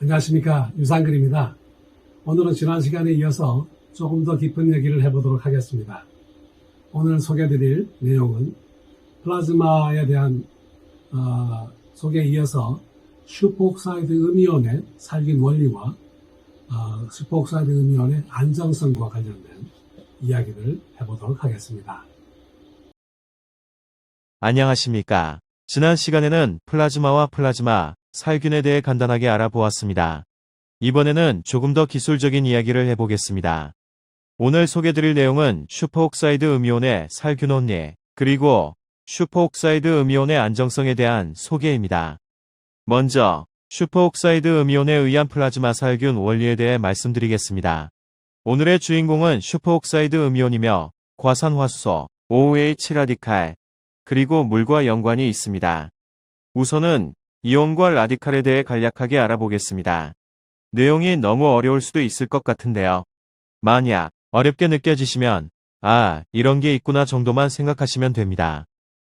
안녕하십니까, 유상근입니다. 오늘은 지난 시간에 이어서 조금 더 깊은 얘기를 해보도록 하겠습니다. 오늘 소개해드릴 내용은 플라즈마에 대한 소개에 이어서 슈퍼옥사이드 음이온의 살균 원리와 슈퍼옥사이드 음이온의 안정성과 관련된 이야기를 해보도록 하겠습니다. 안녕하십니까. 지난 시간에는 플라즈마와 플라즈마, 살균에 대해 간단하게 알아보았습니다. 이번에는 조금 더 기술적인 이야기를 해보겠습니다. 오늘 소개드릴 내용은 슈퍼옥사이드 음이온의 살균 원리, 그리고 슈퍼옥사이드 음이온의 안정성에 대한 소개입니다. 먼저 슈퍼옥사이드 음이온에 의한 플라즈마 살균 원리에 대해 말씀드리겠습니다. 오늘의 주인공은 슈퍼옥사이드 음이온이며 과산화수소, OH 라디칼, 그리고 물과 연관이 있습니다. 우선은 이온과 라디칼에 대해 간략하게 알아보겠습니다. 내용이 너무 어려울 수도 있을 것 같은데요. 만약 어렵게 느껴지시면 이런 게 있구나 정도만 생각하시면 됩니다.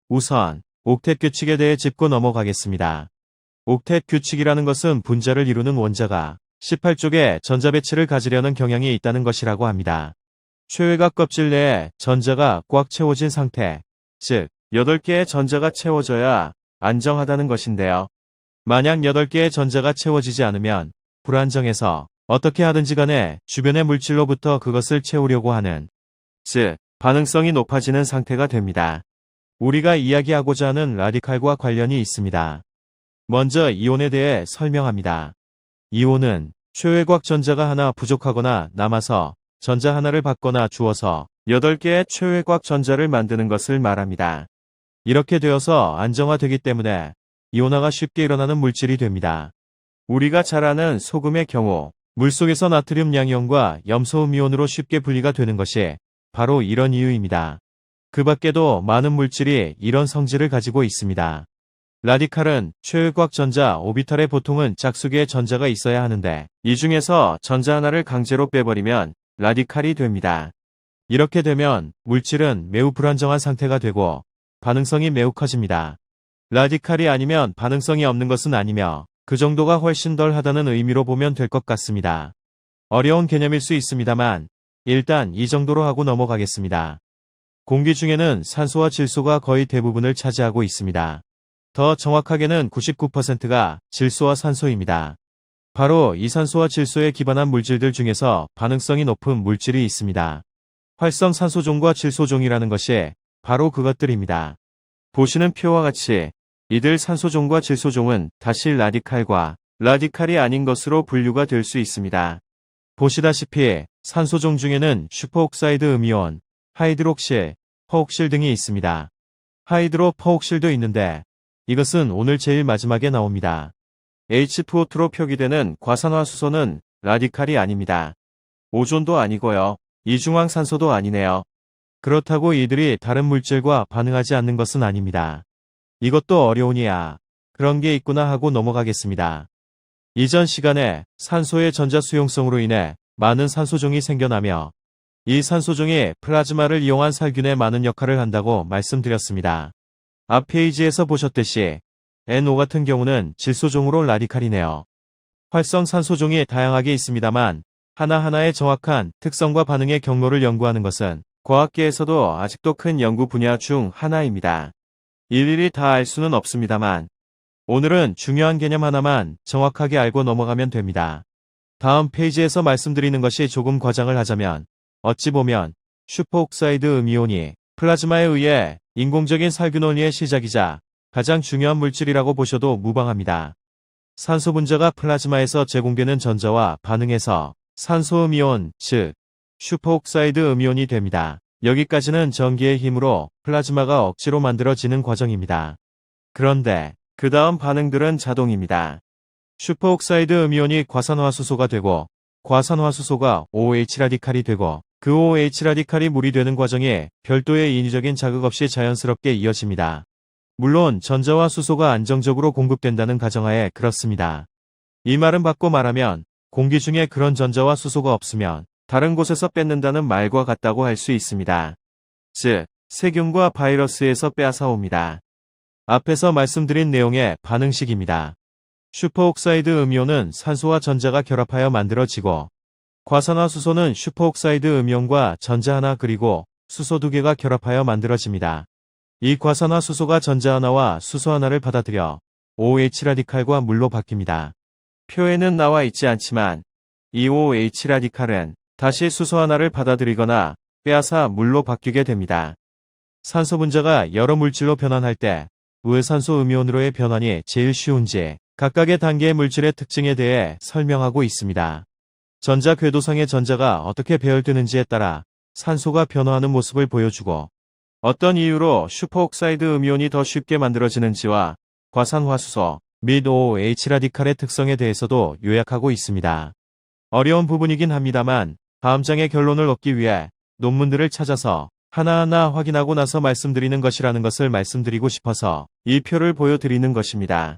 우선 옥텟 규칙에 대해 짚고 넘어가겠습니다. 옥텟 규칙이라는 것은 분자를 이루는 원자가 18쪽의 전자 배치를 가지려는 경향이 있다는 것이라고 합니다. 최외곽 껍질 내에 전자가 꽉 채워진 상태, 즉 8개의 전자가 채워져야 안정하다는 것인데요. 만약 8개의 전자가 채워지지 않으면 불안정해서 어떻게 하든지 간에 주변의 물질로부터 그것을 채우려고 하는, 즉 반응성이 높아지는 상태가 됩니다. 우리가 이야기하고자 하는 라디칼과 관련이 있습니다. 먼저 이온에 대해 설명합니다. 이온은 최외곽 전자가 하나 부족하거나 남아서 전자 하나를 받거나 주어서 8개의 최외곽 전자를 만드는 것을 말합니다. 이렇게 되어서 안정화되기 때문에 이온화가 쉽게 일어나는 물질이 됩니다. 우리가 잘 아는 소금의 경우 물속에서 나트륨 양이온과 염소음 이온으로 쉽게 분리가 되는 것이 바로 이런 이유입니다. 그 밖에도 많은 물질이 이런 성질을 가지고 있습니다. 라디칼은 최외곽 전자 오비탈에 보통은 짝수개의 전자가 있어야 하는데 이 중에서 전자 하나를 강제로 빼버리면 라디칼이 됩니다. 이렇게 되면 물질은 매우 불안정한 상태가 되고 반응성이 매우 커집니다. 라디칼이 아니면 반응성이 없는 것은 아니며 그 정도가 훨씬 덜 하다는 의미로 보면 될 것 같습니다. 어려운 개념일 수 있습니다만 일단 이 정도로 하고 넘어가겠습니다. 공기 중에는 산소와 질소가 거의 대부분을 차지하고 있습니다. 더 정확하게는 99%가 질소와 산소입니다. 바로 이 산소와 질소에 기반한 물질들 중에서 반응성이 높은 물질이 있습니다. 활성산소종과 질소종이라는 것이 바로 그것들입니다. 보시는 표와 같이 이들 산소종과 질소종은 다시 라디칼과 라디칼이 아닌 것으로 분류가 될 수 있습니다. 보시다시피 산소종 중에는 슈퍼옥사이드 음이온, 하이드록실, 퍼옥실 등이 있습니다. 하이드로 퍼옥실도 있는데 이것은 오늘 제일 마지막에 나옵니다. H2O2로 표기되는 과산화수소는 라디칼이 아닙니다. 오존도 아니고요. 이중황산소도 아니네요. 그렇다고 이들이 다른 물질과 반응하지 않는 것은 아닙니다. 이것도 어려우니야 그런 게 있구나 하고 넘어가겠습니다. 이전 시간에 산소의 전자 수용성으로 인해 많은 산소종이 생겨나며 이 산소종이 플라즈마를 이용한 살균에 많은 역할을 한다고 말씀드렸습니다. 앞 페이지에서 보셨듯이 NO 같은 경우는 질소종으로 라디칼이네요. 활성산소종이 다양하게 있습니다만 하나하나의 정확한 특성과 반응의 경로를 연구하는 것은 과학계에서도 아직도 큰 연구 분야 중 하나입니다. 일일이 다 알 수는 없습니다만 오늘은 중요한 개념 하나만 정확하게 알고 넘어가면 됩니다. 다음 페이지에서 말씀드리는 것이 조금 과장을 하자면 어찌 보면 슈퍼옥사이드 음이온이 플라즈마에 의해 인공적인 살균 원리의 시작이자 가장 중요한 물질이라고 보셔도 무방합니다. 산소 분자가 플라즈마에서 제공되는 전자와 반응해서 산소 음이온, 즉 슈퍼옥사이드 음이온이 됩니다. 여기까지는 전기의 힘으로 플라즈마가 억지로 만들어지는 과정입니다. 그런데 그 다음 반응들은 자동입니다. 슈퍼옥사이드 음이온이 과산화수소가 되고 과산화수소가 OH 라디칼이 되고 그 OH 라디칼이 물이 되는 과정에 별도의 인위적인 자극 없이 자연스럽게 이어집니다. 물론 전자와 수소가 안정적으로 공급된다는 가정하에 그렇습니다. 이 말은 바꿔 말하면 공기 중에 그런 전자와 수소가 없으면 다른 곳에서 뺏는다는 말과 같다고 할 수 있습니다. 즉, 세균과 바이러스에서 빼앗아 옵니다. 앞에서 말씀드린 내용의 반응식입니다. 슈퍼옥사이드 음이온은 산소와 전자가 결합하여 만들어지고, 과산화수소는 슈퍼옥사이드 음이온과 전자 하나 그리고 수소 두 개가 결합하여 만들어집니다. 이 과산화수소가 전자 하나와 수소 하나를 받아들여 OH 라디칼과 물로 바뀝니다. 표에는 나와 있지 않지만 이 OH 라디칼은 다시 수소 하나를 받아들이거나 빼앗아 물로 바뀌게 됩니다. 산소 분자가 여러 물질로 변환할 때 우회산소 음이온으로의 변환이 제일 쉬운지 각각의 단계의 물질의 특징에 대해 설명하고 있습니다. 전자 궤도상의 전자가 어떻게 배열되는지에 따라 산소가 변화하는 모습을 보여주고, 어떤 이유로 슈퍼옥사이드 음이온이 더 쉽게 만들어지는지와 과산화수소 및 OH 라디칼의 특성에 대해서도 요약하고 있습니다. 어려운 부분이긴 합니다만 다음 장의 결론을 얻기 위해 논문들을 찾아서 하나하나 확인하고 나서 말씀드리는 것이라는 것을 말씀드리고 싶어서 이 표를 보여드리는 것입니다.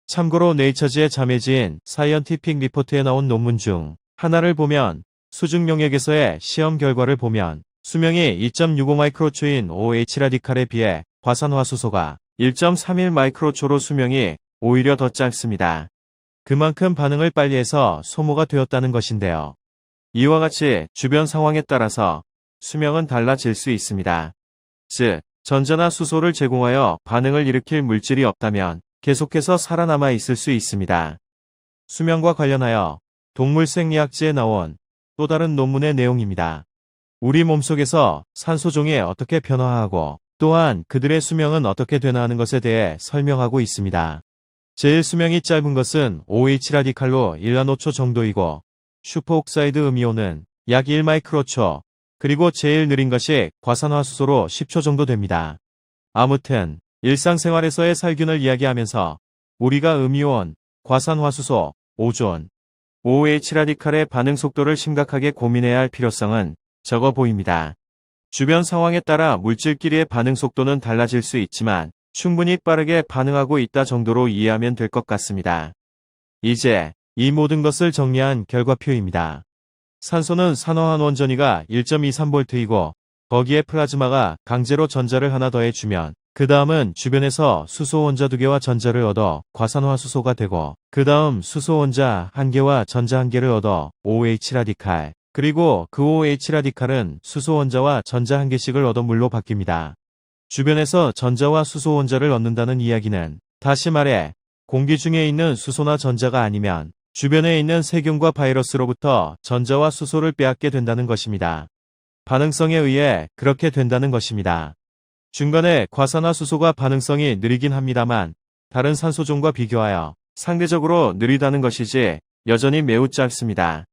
참고로 네이처지의 자매지인 사이언티픽 리포트에 나온 논문 중 하나를 보면 수중 용액에서의 시험 결과를 보면 수명이 2.65 마이크로초인 OH 라디칼에 비해 과산화수소가 1.31 마이크로초로 수명이 오히려 더 짧습니다. 그만큼 반응을 빨리 해서 소모가 되었다는 것인데요. 이와 같이 주변 상황에 따라서 수명은 달라질 수 있습니다. 즉, 전자나 수소를 제공하여 반응을 일으킬 물질이 없다면 계속해서 살아남아 있을 수 있습니다. 수명과 관련하여 동물 생리학지에 나온 또 다른 논문의 내용입니다. 우리 몸속에서 산소종이 어떻게 변화하고 또한 그들의 수명은 어떻게 되나 하는 것에 대해 설명하고 있습니다. 제일 수명이 짧은 것은 OH 라디칼로 1나노초 정도이고 슈퍼옥사이드 음이온은 약 1마이크로초, 그리고 제일 느린 것이 과산화수소로 10초 정도 됩니다. 아무튼 일상생활에서의 살균을 이야기하면서 우리가 음이온, 과산화수소, 오존, OH 라디칼의 반응 속도를 심각하게 고민해야 할 필요성은 적어 보입니다. 주변 상황에 따라 물질끼리의 반응 속도는 달라질 수 있지만 충분히 빠르게 반응하고 있다 정도로 이해하면 될 것 같습니다. 이제 이 모든 것을 정리한 결과표입니다. 산소는 산화한 원전이가 1.23V이고 거기에 플라즈마가 강제로 전자를 하나 더해주면 그 다음은 주변에서 수소 원자 2개와 전자를 얻어 과산화수소가 되고 그 다음 수소 원자 1개와 전자 1개를 얻어 OH 라디칼, 그리고 그 OH 라디칼은 수소 원자와 전자 1개씩을 얻어 물로 바뀝니다. 주변에서 전자와 수소 원자를 얻는다는 이야기는 다시 말해 공기 중에 있는 수소나 전자가 아니면 주변에 있는 세균과 바이러스로부터 전자와 수소를 빼앗게 된다는 것입니다. 반응성에 의해 그렇게 된다는 것입니다. 중간에 과산화수소가 반응성이 느리긴 합니다만 다른 산소종과 비교하여 상대적으로 느리다는 것이지 여전히 매우 짧습니다.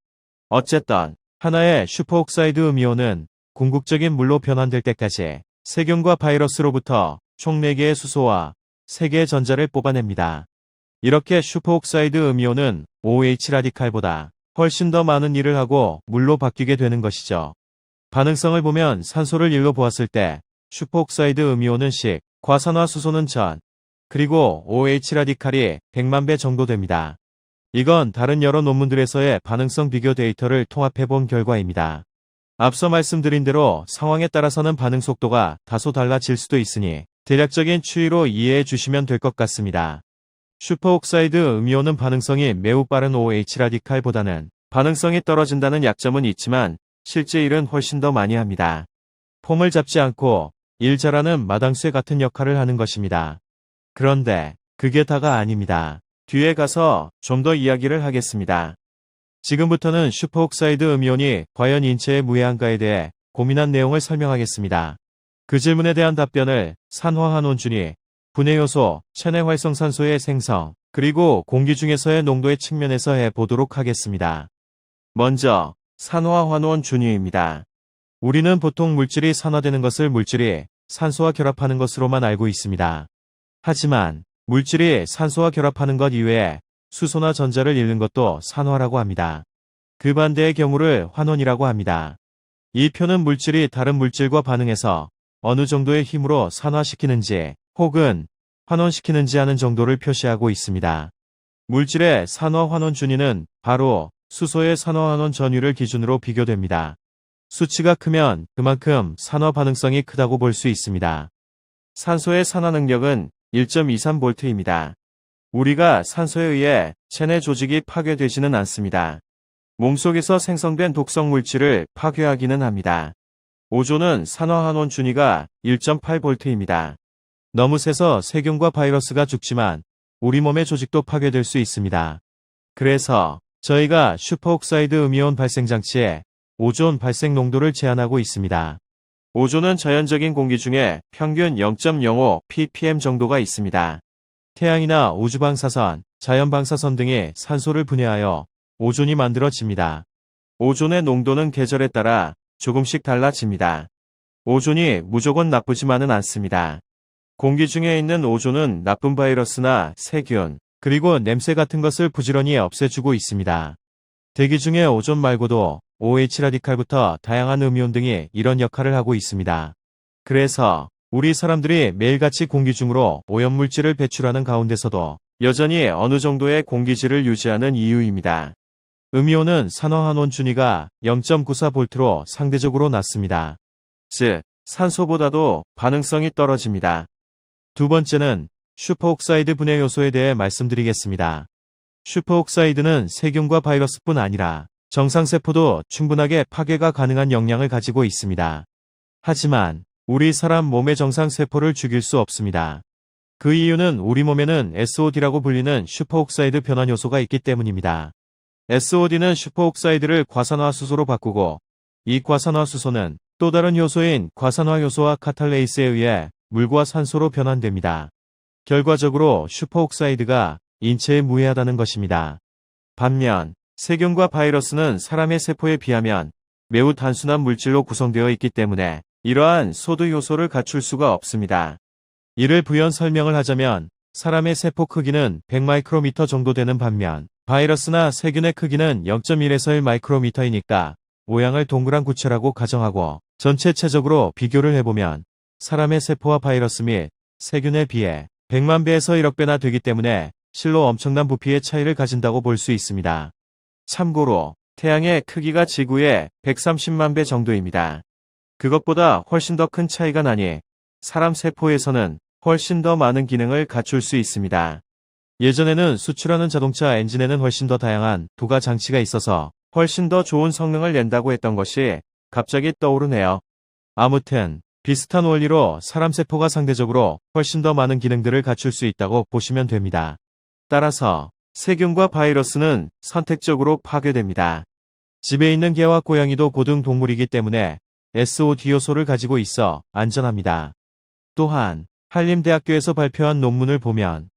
어쨌든 하나의 슈퍼옥사이드 음이온은 궁극적인 물로 변환될 때까지 세균과 바이러스로부터 총 4개의 수소와 3개의 전자를 뽑아냅니다. 이렇게 슈퍼옥사이드 음이온은 OH 라디칼보다 훨씬 더 많은 일을 하고 물로 바뀌게 되는 것이죠. 반응성을 보면 산소를 1로 보았을 때 슈퍼옥사이드 음이온은 10, 과산화수소는 1000, 그리고 OH 라디칼이 100만 배 정도 됩니다. 이건 다른 여러 논문들에서의 반응성 비교 데이터를 통합해 본 결과입니다. 앞서 말씀드린 대로 상황에 따라서는 반응 속도가 다소 달라질 수도 있으니 대략적인 추이로 이해해 주시면 될 것 같습니다. 슈퍼옥사이드 음이온은 반응성이 매우 빠른 OH 라디칼보다는 반응성이 떨어진다는 약점은 있지만 실제 일은 훨씬 더 많이 합니다. 폼을 잡지 않고 일 잘하는 마당쇠 같은 역할을 하는 것입니다. 그런데 그게 다가 아닙니다. 뒤에 가서 좀 더 이야기를 하겠습니다. 지금부터는 슈퍼옥사이드 음이온이 과연 인체에 무해한가에 대해 고민한 내용을 설명하겠습니다. 그 질문에 대한 답변을 산화환원준이 분해요소, 체내 활성산소의 생성, 그리고 공기 중에서의 농도의 측면에서 해보도록 하겠습니다. 먼저 산화환원준위입니다. 우리는 보통 물질이 산화되는 것을 물질이 산소와 결합하는 것으로만 알고 있습니다. 하지만 물질이 산소와 결합하는 것 이외에 수소나 전자를 잃는 것도 산화라고 합니다. 그 반대의 경우를 환원이라고 합니다. 이 표는 물질이 다른 물질과 반응해서 어느 정도의 힘으로 산화시키는지 혹은 환원시키는지 하는 정도를 표시하고 있습니다. 물질의 산화환원 준위는 바로 수소의 산화환원 전위를 기준으로 비교됩니다. 수치가 크면 그만큼 산화 반응성이 크다고 볼 수 있습니다. 산소의 산화 능력은 1.23V입니다. 우리가 산소에 의해 체내 조직이 파괴되지는 않습니다. 몸속에서 생성된 독성 물질을 파괴하기는 합니다. 오존은 산화환원 준위가 1.8V입니다. 너무 세서 세균과 바이러스가 죽지만 우리 몸의 조직도 파괴될 수 있습니다. 그래서 저희가 슈퍼옥사이드 음이온 발생 장치에 오존 발생 농도를 제한하고 있습니다. 오존은 자연적인 공기 중에 평균 0.05 ppm 정도가 있습니다. 태양이나 우주방사선, 자연방사선 등이 산소를 분해하여 오존이 만들어집니다. 오존의 농도는 계절에 따라 조금씩 달라집니다. 오존이 무조건 나쁘지만은 않습니다. 공기 중에 있는 오존은 나쁜 바이러스나 세균, 그리고 냄새 같은 것을 부지런히 없애주고 있습니다. 대기 중에 오존 말고도 OH 라디칼부터 다양한 음이온 등이 이런 역할을 하고 있습니다. 그래서 우리 사람들이 매일같이 공기 중으로 오염물질을 배출하는 가운데서도 여전히 어느 정도의 공기질을 유지하는 이유입니다. 음이온은 산화환원 준위가 0.94V로 상대적으로 낮습니다. 즉, 산소보다도 반응성이 떨어집니다. 두 번째는 슈퍼옥사이드 분해 요소에 대해 말씀드리겠습니다. 슈퍼옥사이드는 세균과 바이러스뿐 아니라 정상세포도 충분하게 파괴가 가능한 역량을 가지고 있습니다. 하지만 우리 사람 몸의 정상세포를 죽일 수 없습니다. 그 이유는 우리 몸에는 SOD라고 불리는 슈퍼옥사이드 변환 요소가 있기 때문입니다. SOD는 슈퍼옥사이드를 과산화수소로 바꾸고 이 과산화수소는 또 다른 효소인 과산화효소와 카탈레이스에 의해 물과 산소로 변환됩니다. 결과적으로 슈퍼옥사이드가 인체에 무해하다는 것입니다. 반면 세균과 바이러스는 사람의 세포에 비하면 매우 단순한 물질로 구성되어 있기 때문에 이러한 소드 요소를 갖출 수가 없습니다. 이를 부연 설명을 하자면 사람의 세포 크기는 100마이크로미터 정도 되는 반면 바이러스나 세균의 크기는 0.1에서 1마이크로미터이니까 모양을 동그란 구체라고 가정하고 전체체적으로 비교를 해보면 사람의 세포와 바이러스 및 세균에 비해 100만 배에서 1억 배나 되기 때문에 실로 엄청난 부피의 차이를 가진다고 볼 수 있습니다. 참고로 태양의 크기가 지구의 130만 배 정도입니다. 그것보다 훨씬 더 큰 차이가 나니 사람 세포에서는 훨씬 더 많은 기능을 갖출 수 있습니다. 예전에는 수출하는 자동차 엔진에는 훨씬 더 다양한 부가 장치가 있어서 훨씬 더 좋은 성능을 낸다고 했던 것이 갑자기 떠오르네요. 아무튼 비슷한 원리로 사람 세포가 상대적으로 훨씬 더 많은 기능들을 갖출 수 있다고 보시면 됩니다. 따라서 세균과 바이러스는 선택적으로 파괴됩니다. 집에 있는 개와 고양이도 고등 동물이기 때문에 SOD 요소를 가지고 있어 안전합니다. 또한 한림대학교에서 발표한 논문을 보면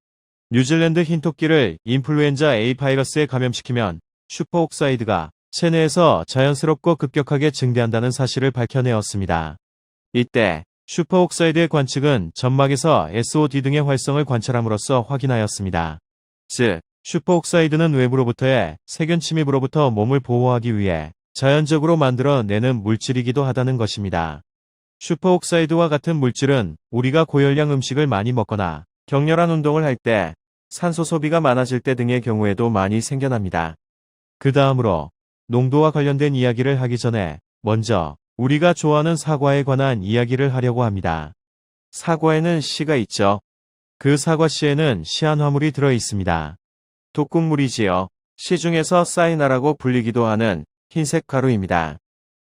뉴질랜드 흰토끼를 인플루엔자 A 바이러스에 감염시키면 슈퍼옥사이드가 체내에서 자연스럽고 급격하게 증대한다는 사실을 밝혀내었습니다. 이때 슈퍼옥사이드의 관측은 점막에서 SOD 등의 활성을 관찰함으로써 확인하였습니다. 즉, 슈퍼옥사이드는 외부로부터의 세균 침입으로부터 몸을 보호하기 위해 자연적으로 만들어내는 물질이기도 하다는 것입니다. 슈퍼옥사이드와 같은 물질은 우리가 고열량 음식을 많이 먹거나 격렬한 운동을 할 때, 산소 소비가 많아질 때 등의 경우에도 많이 생겨납니다. 그 다음으로 농도와 관련된 이야기를 하기 전에 먼저 우리가 좋아하는 사과에 관한 이야기를 하려고 합니다. 사과에는 씨가 있죠. 그 사과씨에는 시안화물이 들어 있습니다. 독극물이지요. 씨 중에서 사이나라고 불리기도 하는 흰색 가루입니다.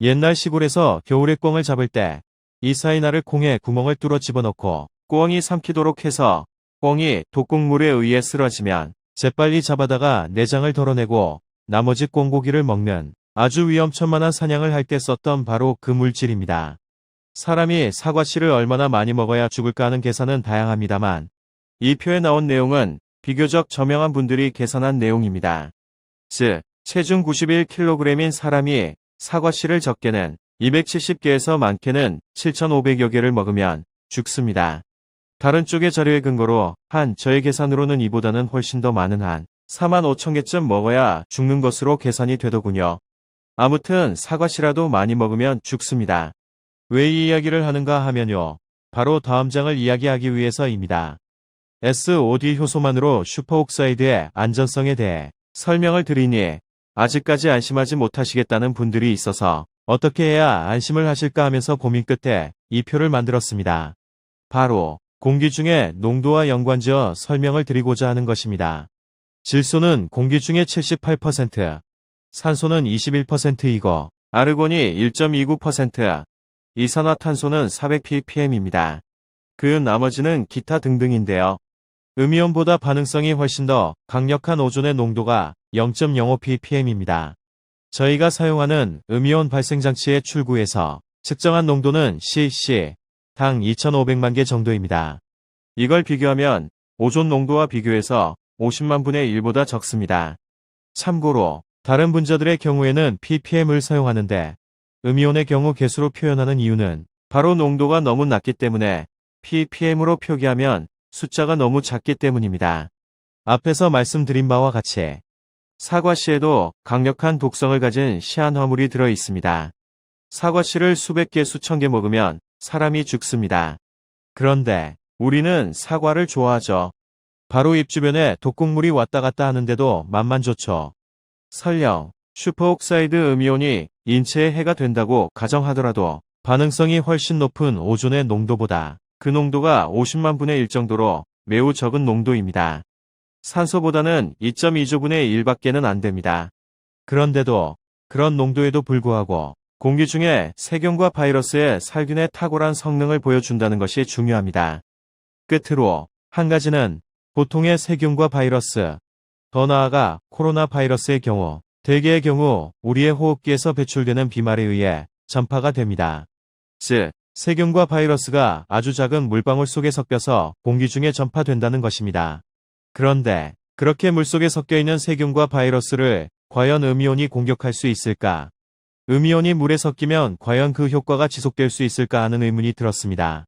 옛날 시골에서 겨울에 꿩을 잡을 때 이 사이나를 콩에 구멍을 뚫어 집어넣고 꿩이 삼키도록 해서 꿩이 독극물에 의해 쓰러지면 재빨리 잡아다가 내장을 덜어내고 나머지 꿩고기를 먹는 아주 위험천만한 사냥을 할 때 썼던 바로 그 물질입니다. 사람이 사과씨를 얼마나 많이 먹어야 죽을까 하는 계산은 다양합니다만 이 표에 나온 내용은 비교적 저명한 분들이 계산한 내용입니다. 즉, 체중 91kg인 사람이 사과씨를 적게는 270개에서 많게는 7,500여 개를 먹으면 죽습니다. 다른 쪽의 자료의 근거로 한 저의 계산으로는 이보다는 훨씬 더 많은 한 45,000개쯤 먹어야 죽는 것으로 계산이 되더군요. 아무튼 사과씨라도 많이 먹으면 죽습니다. 왜 이 이야기를 하는가 하면요. 바로 다음 장을 이야기하기 위해서입니다. SOD 효소만으로 슈퍼옥사이드의 안전성에 대해 설명을 드리니 아직까지 안심하지 못하시겠다는 분들이 있어서 어떻게 해야 안심을 하실까 하면서 고민 끝에 이 표를 만들었습니다. 바로 공기 중의 농도와 연관지어 설명을 드리고자 하는 것입니다. 질소는 공기 중의 78%, 산소는 21%이고 아르곤이 1.29%, 이산화탄소는 400ppm입니다. 그 나머지는 기타 등등인데요. 음이온보다 반응성이 훨씬 더 강력한 오존의 농도가 0.05ppm입니다. 저희가 사용하는 음이온 발생장치의 출구에서 측정한 농도는 cc, 당 2,500만 개 정도입니다. 이걸 비교하면 오존 농도와 비교해서 50만 분의 1보다 적습니다. 참고로 다른 분자들의 경우에는 ppm을 사용하는데 음이온의 경우 개수로 표현하는 이유는 바로 농도가 너무 낮기 때문에 ppm으로 표기하면 숫자가 너무 작기 때문입니다. 앞에서 말씀드린 바와 같이 사과씨에도 강력한 독성을 가진 시안화물이 들어 있습니다. 사과씨를 수백 개 수천 개 먹으면 사람이 죽습니다. 그런데 우리는 사과를 좋아하죠. 바로 입 주변에 독극물이 왔다 갔다 하는데도 맛만 좋죠. 설령 슈퍼옥사이드 음이온이 인체에 해가 된다고 가정하더라도 반응성이 훨씬 높은 오존의 농도보다 그 농도가 50만 분의 1 정도로 매우 적은 농도입니다. 산소보다는 2.2조분의 1밖에는 안 됩니다. 그런데도 그런 농도에도 불구하고 공기 중에 세균과 바이러스의 살균에 탁월한 성능을 보여준다는 것이 중요합니다. 끝으로 한 가지는 보통의 세균과 바이러스, 더 나아가 코로나 바이러스의 경우, 대개의 경우 우리의 호흡기에서 배출되는 비말에 의해 전파가 됩니다. 즉, 세균과 바이러스가 아주 작은 물방울 속에 섞여서 공기 중에 전파된다는 것입니다. 그런데 그렇게 물속에 섞여 있는 세균과 바이러스를 과연 음이온이 공격할 수 있을까? 음이온이 물에 섞이면 과연 그 효과가 지속될 수 있을까 하는 의문이 들었습니다.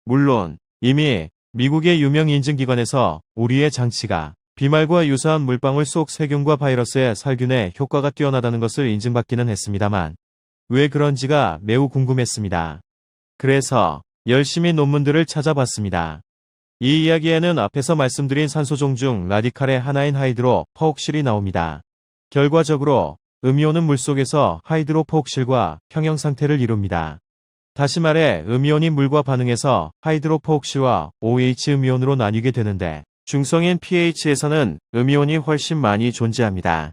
물론 이미 미국의 유명 인증기관에서 우리의 장치가 비말과 유사한 물방울 속 세균과 바이러스의 살균에 효과가 뛰어나다는 것을 인증받기는 했습니다만 왜 그런지가 매우 궁금했습니다. 그래서 열심히 논문들을 찾아봤습니다. 이 이야기에는 앞에서 말씀드린 산소종 중 라디칼의 하나인 하이드로 퍼옥실이 나옵니다. 결과적으로 음이온은 물속에서 하이드로 퍼옥실과 평형 상태를 이룹니다. 다시 말해 음이온이 물과 반응해서 하이드로 퍼옥실과 OH 음이온으로 나뉘게 되는데 중성인 pH에서는 음이온이 훨씬 많이 존재합니다.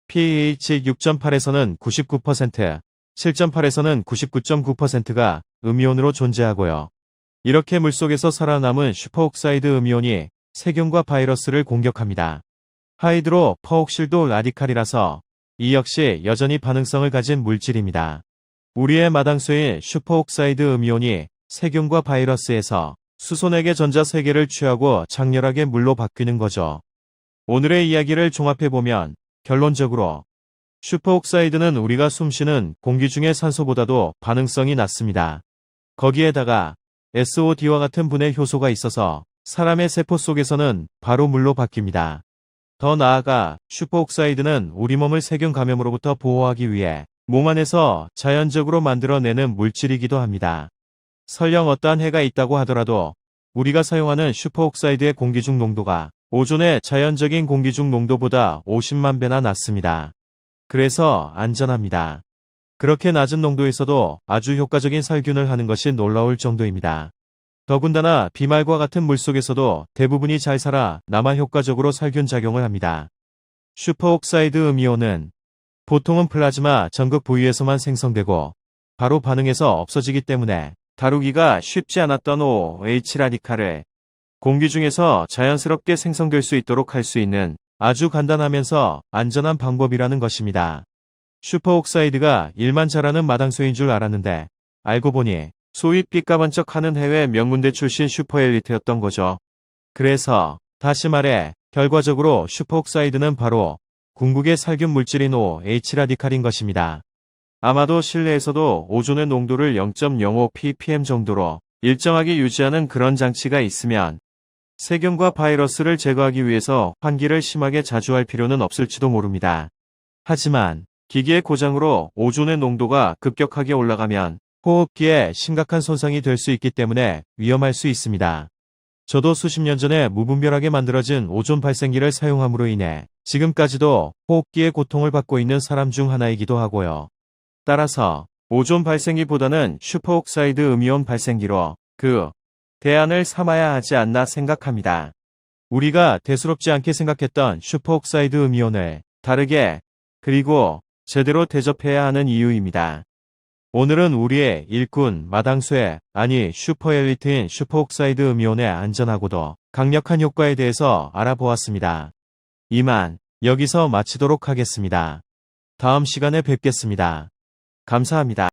pH 6.8에서는 99%, 7.8에서는 99.9%가 음이온으로 존재하고요. 이렇게 물속에서 살아남은 슈퍼옥사이드 음이온이 세균과 바이러스를 공격합니다. 하이드로 퍼옥실도 라디칼이라서 이 역시 여전히 반응성을 가진 물질입니다. 우리의 마당수인 슈퍼옥사이드 음이온이 세균과 바이러스에서 수소에게 전자 3개를 취하고 장렬하게 물로 바뀌는 거죠. 오늘의 이야기를 종합해보면 결론적으로 슈퍼옥사이드는 우리가 숨쉬는 공기 중의 산소보다도 반응성이 낮습니다. 거기에다가 SOD와 같은 분해 효소가 있어서 사람의 세포 속에서는 바로 물로 바뀝니다. 더 나아가 슈퍼옥사이드는 우리 몸을 세균 감염으로부터 보호하기 위해 몸 안에서 자연적으로 만들어내는 물질이기도 합니다. 설령 어떠한 해가 있다고 하더라도 우리가 사용하는 슈퍼옥사이드의 공기 중 농도가 오존의 자연적인 공기 중 농도보다 50만 배나 낮습니다. 그래서 안전합니다. 그렇게 낮은 농도에서도 아주 효과적인 살균을 하는 것이 놀라울 정도입니다. 더군다나 비말과 같은 물속에서도 대부분이 잘 살아 남아 효과적으로 살균 작용을 합니다. 슈퍼옥사이드 음이온은 보통은 플라즈마 전극 부위에서만 생성되고 바로 반응해서 없어지기 때문에 다루기가 쉽지 않았던 OH 라디칼을 공기 중에서 자연스럽게 생성될 수 있도록 할 수 있는 아주 간단하면서 안전한 방법이라는 것입니다. 슈퍼옥사이드가 일만 잘하는 마당쇠인 줄 알았는데 알고 보니 소위 삐까번쩍하는 해외 명문대 출신 슈퍼엘리트였던 거죠. 그래서 다시 말해 결과적으로 슈퍼옥사이드는 바로 궁극의 살균 물질인 OH 라디칼인 것입니다. 아마도 실내에서도 오존의 농도를 0.05ppm 정도로 일정하게 유지하는 그런 장치가 있으면 세균과 바이러스를 제거하기 위해서 환기를 심하게 자주 할 필요는 없을지도 모릅니다. 하지만 기기의 고장으로 오존의 농도가 급격하게 올라가면 호흡기에 심각한 손상이 될 수 있기 때문에 위험할 수 있습니다. 저도 수십 년 전에 무분별하게 만들어진 오존 발생기를 사용함으로 인해 지금까지도 호흡기의 고통을 받고 있는 사람 중 하나이기도 하고요. 따라서 오존 발생기보다는 슈퍼옥사이드 음이온 발생기로 그 대안을 삼아야 하지 않나 생각합니다. 우리가 대수롭지 않게 생각했던 슈퍼옥사이드 음이온을 다르게 그리고 제대로 대접해야 하는 이유입니다. 오늘은 우리의 일꾼 마당쇠 아니 슈퍼엘리트인 슈퍼옥사이드 음이온의 안전하고도 강력한 효과에 대해서 알아보았습니다. 이만 여기서 마치도록 하겠습니다. 다음 시간에 뵙겠습니다. 감사합니다.